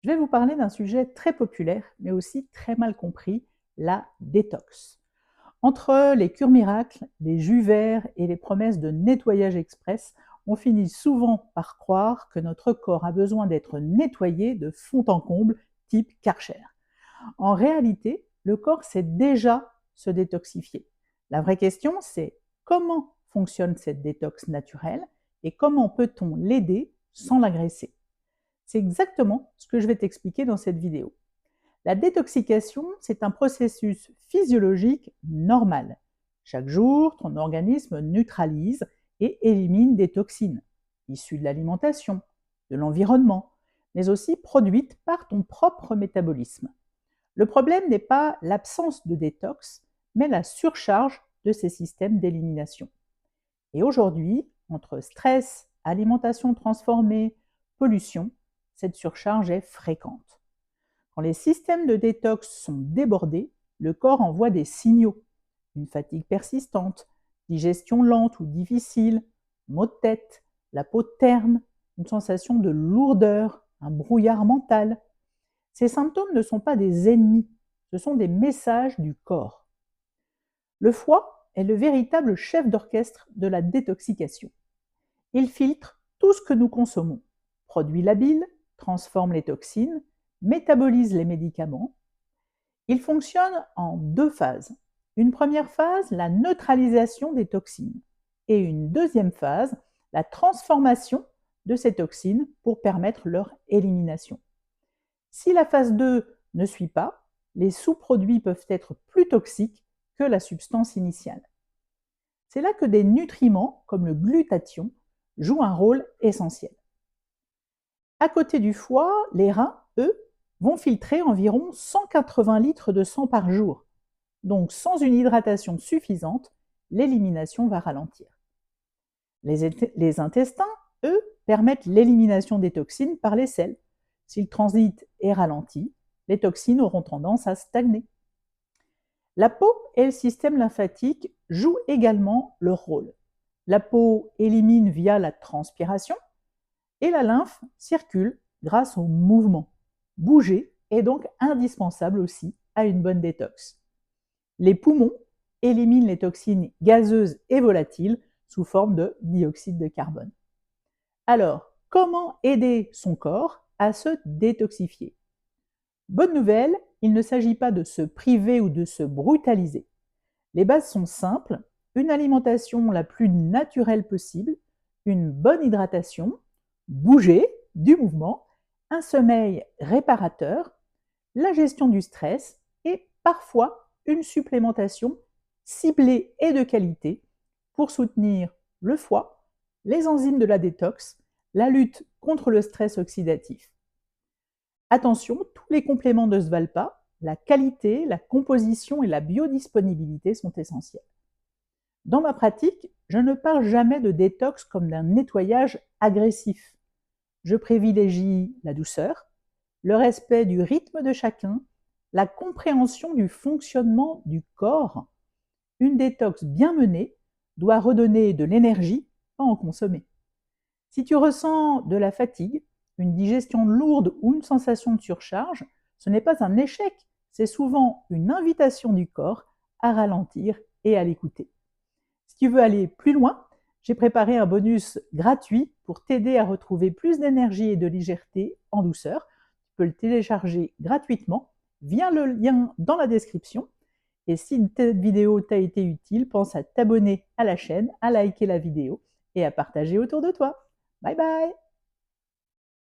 Je vais vous parler d'un sujet très populaire, mais aussi très mal compris, la détox. Entre les cures miracles, les jus verts et les promesses de nettoyage express, on finit souvent par croire que notre corps a besoin d'être nettoyé de fond en comble, type Karcher. En réalité, le corps sait déjà se détoxifier. La vraie question, c'est comment fonctionne cette détox naturelle et comment peut-on l'aider sans l'agresser? C'est exactement ce que je vais t'expliquer dans cette vidéo. La détoxication, c'est un processus physiologique normal. Chaque jour, ton organisme neutralise et élimine des toxines, issues de l'alimentation, de l'environnement, mais aussi produites par ton propre métabolisme. Le problème n'est pas l'absence de détox, mais la surcharge de ces systèmes d'élimination. Et aujourd'hui, entre stress, alimentation transformée, pollution, cette surcharge est fréquente. Quand les systèmes de détox sont débordés, le corps envoie des signaux. Une fatigue persistante, digestion lente ou difficile, maux de tête, la peau terne, une sensation de lourdeur, un brouillard mental. Ces symptômes ne sont pas des ennemis, ce sont des messages du corps. Le foie est le véritable chef d'orchestre de la détoxication. Il filtre tout ce que nous consommons, produit la bile, transforme les toxines, métabolise les médicaments. Il fonctionne en deux phases. Une première phase, la neutralisation des toxines. Et une deuxième phase, la transformation de ces toxines pour permettre leur élimination. Si la phase 2 ne suit pas, les sous-produits peuvent être plus toxiques que la substance initiale. C'est là que des nutriments, comme le glutathion, jouent un rôle essentiel. À côté du foie, les reins, eux, vont filtrer environ 180 litres de sang par jour. Donc sans une hydratation suffisante, l'élimination va ralentir. Les intestins, eux, permettent l'élimination des toxines par les selles. Si le transit est ralenti, les toxines auront tendance à stagner. La peau et le système lymphatique jouent également leur rôle. La peau élimine via la transpiration et la lymphe circule grâce au mouvement. Bouger est donc indispensable aussi à une bonne détox. Les poumons éliminent les toxines gazeuses et volatiles sous forme de dioxyde de carbone. Alors, comment aider son corps à se détoxifier? Bonne nouvelle, il ne s'agit pas de se priver ou de se brutaliser. Les bases sont simples, une alimentation la plus naturelle possible, une bonne hydratation, bouger, du mouvement, un sommeil réparateur, la gestion du stress et parfois une supplémentation ciblée et de qualité pour soutenir le foie, les enzymes de la détox, la lutte contre le stress oxydatif. Attention, tous les compléments ne se valent pas, la qualité, la composition et la biodisponibilité sont essentiels. Dans ma pratique, je ne parle jamais de détox comme d'un nettoyage agressif. Je privilégie la douceur, le respect du rythme de chacun, la compréhension du fonctionnement du corps. Une détox bien menée doit redonner de l'énergie, pas en consommer. Si tu ressens de la fatigue, une digestion lourde ou une sensation de surcharge, ce n'est pas un échec, c'est souvent une invitation du corps à ralentir et à l'écouter. Si tu veux aller plus loin, j'ai préparé un bonus gratuit pour t'aider à retrouver plus d'énergie et de légèreté en douceur. Tu peux le télécharger gratuitement via le lien dans la description. Et si cette vidéo t'a été utile, pense à t'abonner à la chaîne, à liker la vidéo et à partager autour de toi. Bye bye!